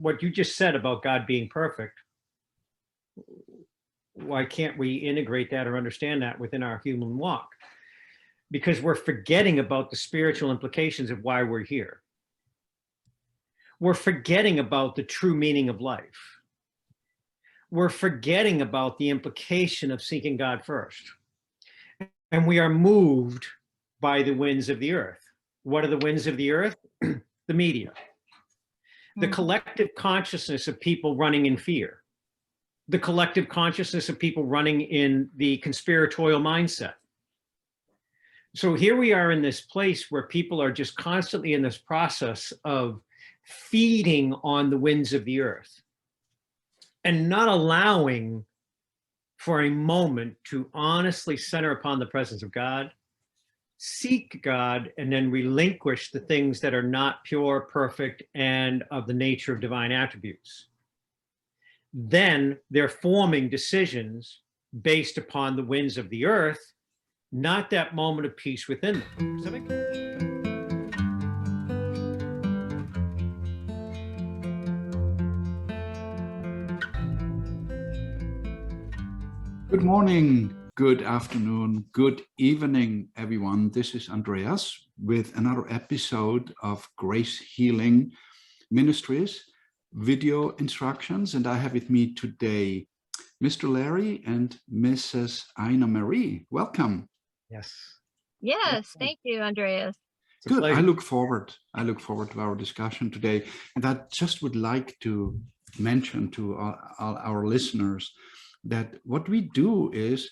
what you just said about God being perfect, why can't we integrate that or understand that within our human walk? Because we're forgetting about the spiritual implications of why we're here. We're forgetting about the true meaning of life. We're forgetting about the implication of seeking God first. And we are moved by the winds of the earth. What are the winds of the earth? The media. The collective consciousness of people running in fear. The collective consciousness of people running in the conspiratorial mindset. So here we are in this place where people are just constantly in this process of feeding on the winds of the earth and not allowing for a moment to honestly center upon the presence of God, seek God, and then relinquish the things that are not pure, perfect, and of the nature of divine attributes. Then they're forming decisions based upon the winds of the earth, not that moment of peace within them. Good morning, good afternoon, good evening, everyone. This is Andreas with another episode of Grace Healing Ministries video instructions. And I have with me today Mr. Larry and Mrs. Ina Marie. Welcome. Yes. Yes, thank you, Andreas. Good. I look forward to our discussion today. And I just would like to mention to all our listeners that what we do is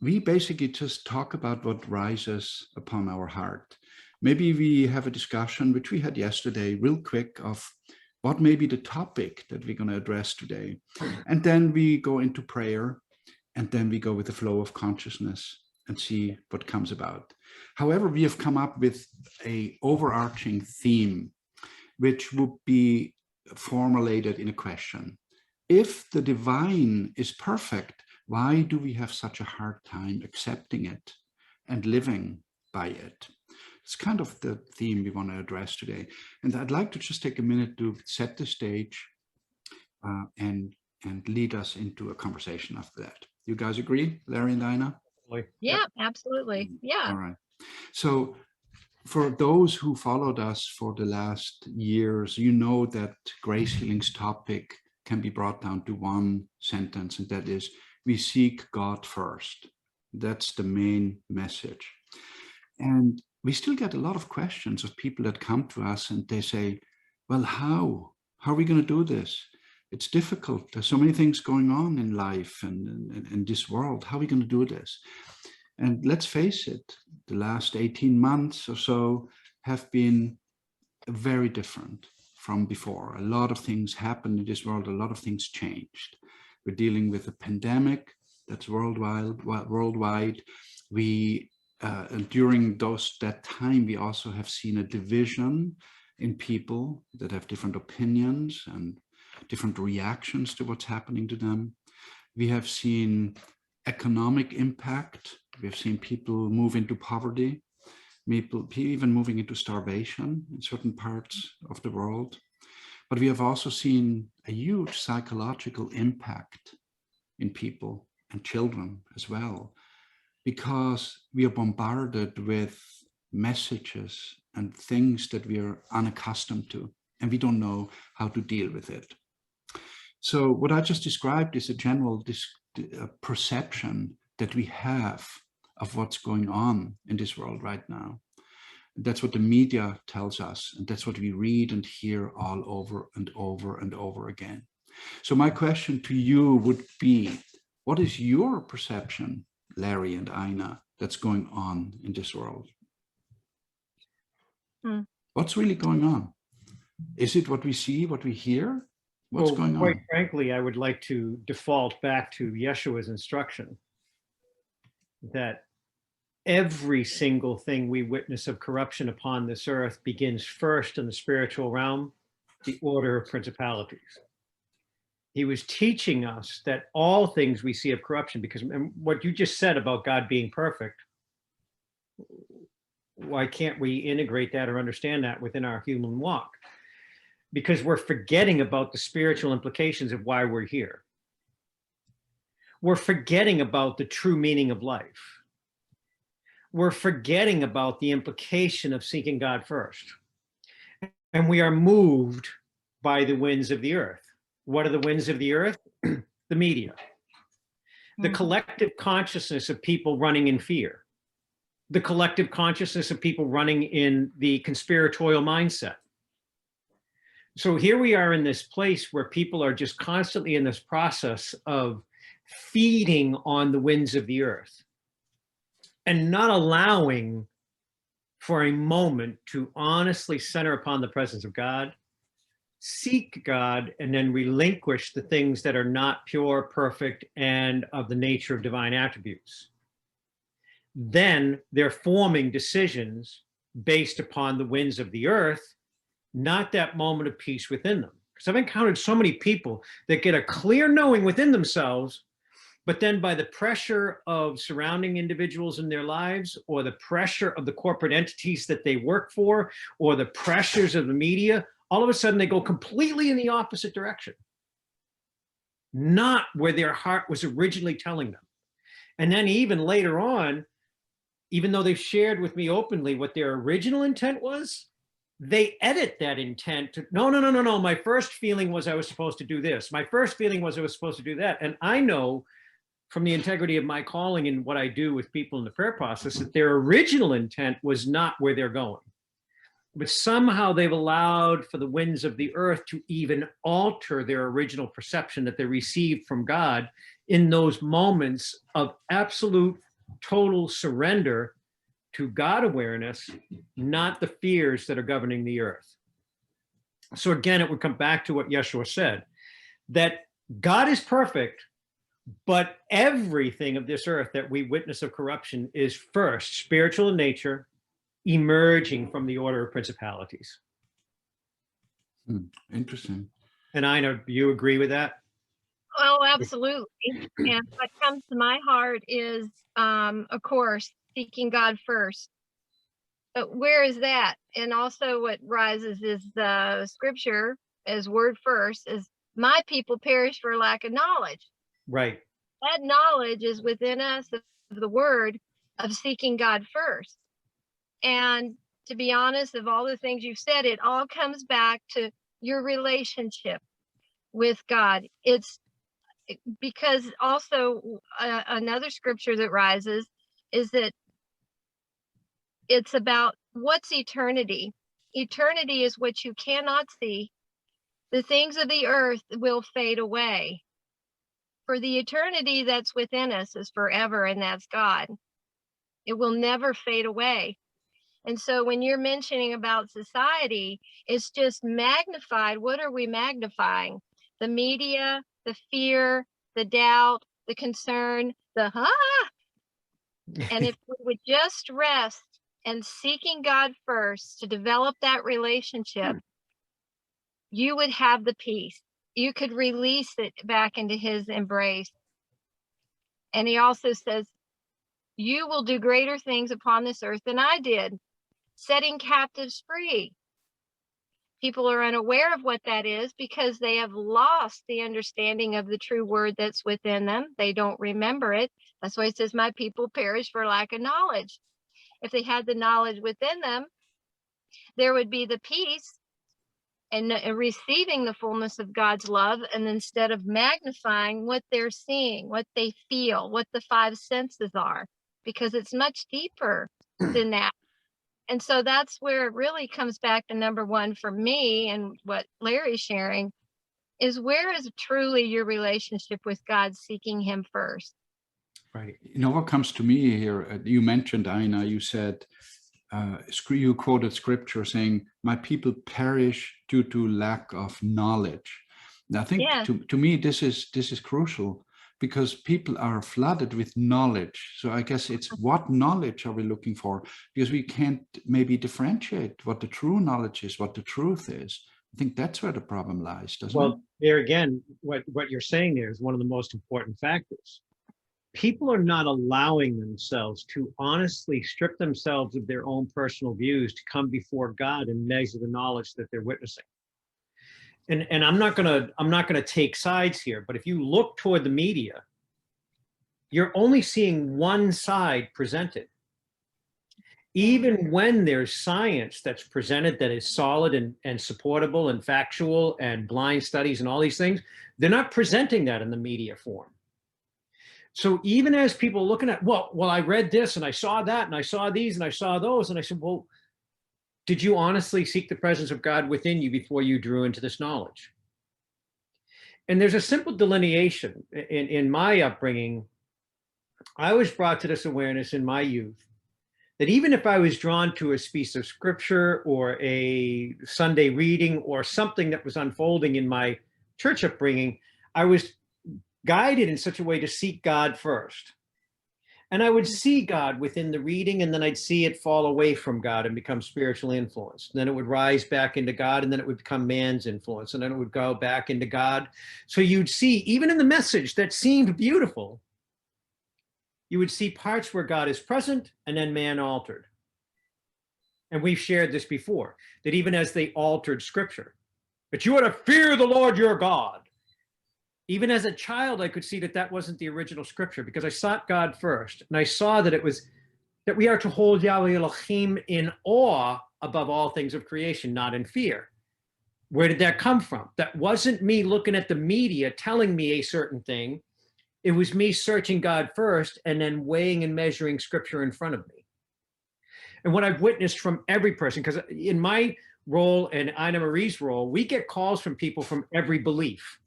we basically just talk about what rises upon our heart. Maybe we have a discussion, which we had yesterday, real quick, of what may be the topic that we're going to address today. And then we go into prayer, and then we go with the flow of consciousness and see what comes about. However, we have come up with an overarching theme, which would be formulated in a question. If the divine is perfect, why do we have such a hard time accepting it and living by it? It's kind of the theme we want to address today. And I'd like to just take a minute to set the stage and lead us into a conversation after that. You guys agree, Larry and Ina? Yeah, absolutely. Yeah. All right. So for those who followed us for the last years, you know that Grace Healing's topic can be brought down to one sentence, and that is, we seek God first. That's the main message. And we still get a lot of questions of people that come to us and they say, well, how are we going to do this? It's difficult. There's so many things going on in life and in this world. How are we going to do this? And let's face it, the last 18 months or so have been very different from before. A lot of things happened in this world. A lot of things changed. We're dealing with a pandemic that's worldwide. We during that time, we also have seen a division in people that have different opinions and different reactions to what's happening to them. We have seen economic impact. We've seen people move into poverty, people even moving into starvation in certain parts of the world. But we have also seen a huge psychological impact in people and children as well, because we are bombarded with messages and things that we are unaccustomed to, and we don't know how to deal with it. So what I just described is a general perception that we have of what's going on in this world right now. That's what the media tells us, and that's what we read and hear all over and over and over again. So my question to you would be, what is your perception, Larry and Ina, that's going on in this world? What's really going on? Is it what we see, what we hear? What's going on? Quite frankly, I would like to default back to Yeshua's instruction that every single thing we witness of corruption upon this earth begins first in the spiritual realm, the order of principalities. He was teaching us that all things we see of corruption, because what you just said about God being perfect, why can't we integrate that or understand that within our human walk? because we're forgetting about the spiritual implications of why we're here. We're forgetting about the true meaning of life. We're forgetting about the implication of seeking God first. And we are moved by the winds of the earth. What are the winds of the earth? The media. The collective consciousness of people running in fear. The collective consciousness of people running in the conspiratorial mindset. So here we are in this place where people are just constantly in this process of feeding on the winds of the earth and not allowing for a moment to honestly center upon the presence of God, seek God, and then relinquish the things that are not pure, perfect, and of the nature of divine attributes. Then they're forming decisions based upon the winds of the earth, not that moment of peace within them. Because I've encountered so many people that get a clear knowing within themselves, but then by the pressure of surrounding individuals in their lives, or the pressure of the corporate entities that they work for, or the pressures of the media, all of a sudden they go completely in the opposite direction, not where their heart was originally telling them. And then even later on, even though they've shared with me openly what their original intent was, they edit that intent to, no, my first feeling was I was supposed to do this. My first feeling was I was supposed to do that. And I know from the integrity of my calling and what I do with people in the prayer process that their original intent was not where they're going. But somehow they've allowed for the winds of the earth to even alter their original perception that they received from God in those moments of absolute total surrender to God awareness, not the fears that are governing the earth. So again, it would come back to what Yeshua said, that God is perfect, but everything of this earth that we witness of corruption is first spiritual in nature, emerging from the order of principalities. Interesting. And Ina, do you agree with that? Oh, absolutely. And what comes to my heart is, of course, seeking God first. But where is that? And also what rises is the scripture as word first is, my people perish for lack of knowledge. Right. That knowledge is within us of the word of seeking God first. And to be honest, of all the things you've said, it all comes back to your relationship with God. It's because also another scripture that rises is that it's about what's eternity. Eternity is what you cannot see. The things of the earth will fade away. For the eternity that's within us is forever, and that's God. It will never fade away. And so when you're mentioning about society, it's just magnified. What are we magnifying? The media, the fear, the doubt, the concern, the And if we would just rest and seeking God first to develop that relationship, you would have the peace. You could release it back into his embrace. And he also says, you will do greater things upon this earth than I did, setting captives free. People are unaware of what that is because they have lost the understanding of the true word that's within them. They don't remember it. That's why it says, my people perish for lack of knowledge. If they had the knowledge within them, there would be the peace and receiving the fullness of God's love. And instead of magnifying what they're seeing, what they feel, what the five senses are, because it's much deeper than that. And so that's where it really comes back to number one for me, and what Larry's sharing is, where is truly your relationship with God, seeking him first? Right. You know what comes to me here? You mentioned, Ina, you said, you quoted scripture saying, my people perish due to lack of knowledge. And I think to me, this is crucial, because people are flooded with knowledge. So I guess it's, what knowledge are we looking for? Because we can't maybe differentiate what the true knowledge is, what the truth is. I think that's where the problem lies, doesn't it? Well, there again, what you're saying there is one of the most important factors. People are not allowing themselves to honestly strip themselves of their own personal views to come before God and measure the knowledge that they're witnessing. and I'm not gonna take sides here, but if you look toward the media, you're only seeing one side presented. Even when there's science that's presented that is solid and supportable and factual and blind studies and all these things, they're not presenting that in the media form. So even as people are looking at, well, I read this and I saw that and I saw these and I saw those, and I said, well, did you honestly seek the presence of God within you before you drew into this knowledge? And there's a simple delineation. In my upbringing, I was brought to this awareness in my youth that even if I was drawn to a piece of scripture or a Sunday reading or something that was unfolding in my church upbringing, I was guided in such a way to seek God first. And I would see God within the reading, and then I'd see it fall away from God and become spiritually influenced. And then it would rise back into God, and then it would become man's influence, and then it would go back into God. So you'd see, even in the message that seemed beautiful, you would see parts where God is present and then man altered. And we've shared this before, that even as they altered scripture, but you are to fear the Lord your God. Even as a child, I could see that that wasn't the original scripture, because I sought God first. And I saw that it was that we are to hold Yahweh Elohim in awe above all things of creation, not in fear. Where did that come from? That wasn't me looking at the media telling me a certain thing. It was me searching God first and then weighing and measuring scripture in front of me. And what I've witnessed from every person, because in my role and Ina Marie's role, we get calls from people from every belief.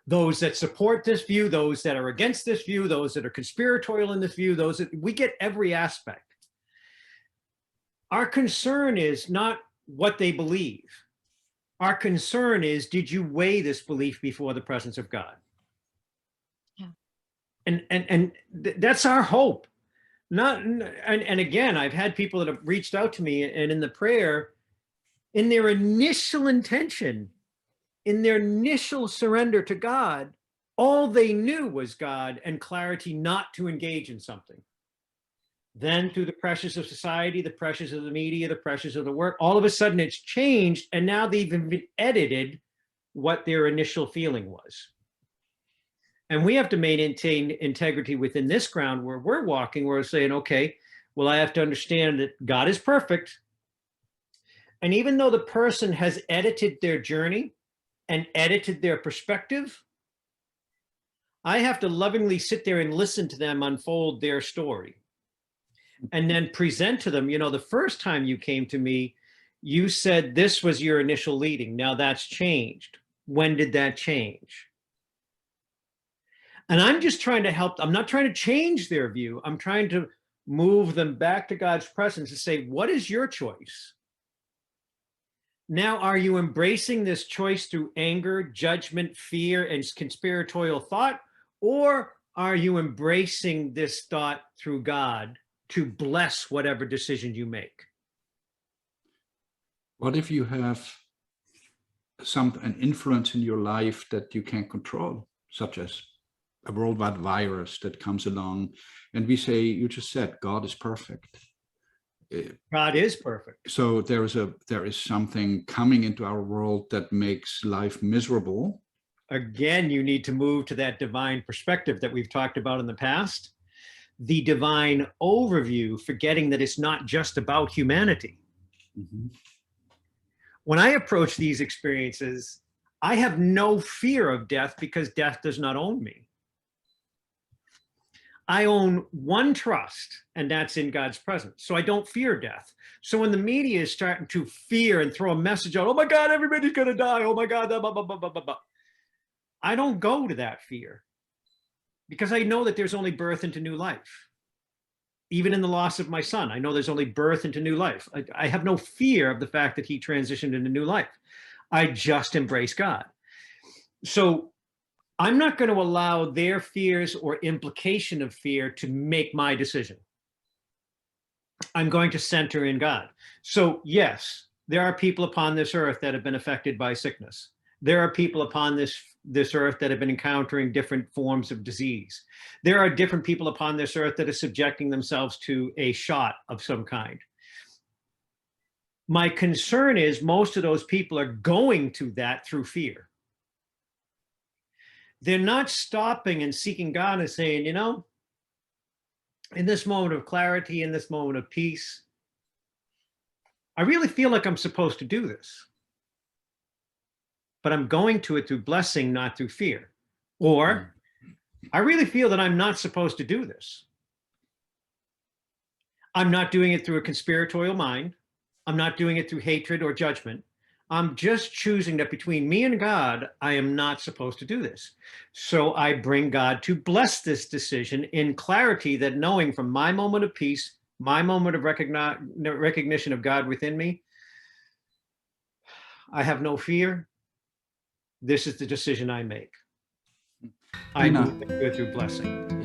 Those that support this view, those that are against this view, those that are conspiratorial in this view, those that we get every aspect. Our concern is not what they believe. Our concern is, did you weigh this belief before the presence of God? Yeah. And that's our hope. And again, I've had people that have reached out to me, and in the prayer, in their initial intention, in their initial surrender to God, all they knew was God and clarity not to engage in something. Then through the pressures of society, the pressures of the media, the pressures of the work, all of a sudden it's changed, and now they've even edited what their initial feeling was. And we have to maintain integrity within this ground where we're walking, where we're saying, okay, well, I have to understand that God is perfect. And even though the person has edited their journey and edited their perspective, I have to lovingly sit there and listen to them unfold their story and then present to them, you know, the first time you came to me, you said this was your initial leading. Now that's changed. When did that change? And I'm just trying to help. I'm not trying to change their view. I'm trying to move them back to God's presence and say, what is your choice? Now, are you embracing this choice through anger, judgment, fear, and conspiratorial thought? Or are you embracing this thought through God to bless whatever decision you make? What if you have an influence in your life that you can't control, such as a worldwide virus that comes along, and we say, you just said, God is perfect. God is perfect. So there is something coming into our world that makes life miserable. Again, you need to move to that divine perspective that we've talked about in the past. The divine overview, forgetting that it's not just about humanity. Mm-hmm. When I approach these experiences, I have no fear of death because death does not own me. I own one trust, and that's in God's presence. So I don't fear death. So when the media is starting to fear and throw a message out, oh my God, everybody's going to die. Oh my God, blah, blah, blah, blah, blah, blah. I don't go to that fear because I know that there's only birth into new life. Even in the loss of my son, I know there's only birth into new life. I have no fear of the fact that he transitioned into new life. I just embrace God. So I'm not going to allow their fears or implication of fear to make my decision. I'm going to center in God. So yes, there are people upon this earth that have been affected by sickness. There are people upon this earth that have been encountering different forms of disease. There are different people upon this earth that are subjecting themselves to a shot of some kind. My concern is most of those people are going to that through fear. They're not stopping and seeking God and saying, you know, in this moment of clarity, in this moment of peace, I really feel like I'm supposed to do this, but I'm going to it through blessing, not through fear. Or I really feel that I'm not supposed to do this. I'm not doing it through a conspiratorial mind. I'm not doing it through hatred or judgment. I'm just choosing that between me and God, I am not supposed to do this. So I bring God to bless this decision in clarity, that knowing from my moment of peace, my moment of recognition of God within me, I have no fear. This is the decision I make. I do it through blessing.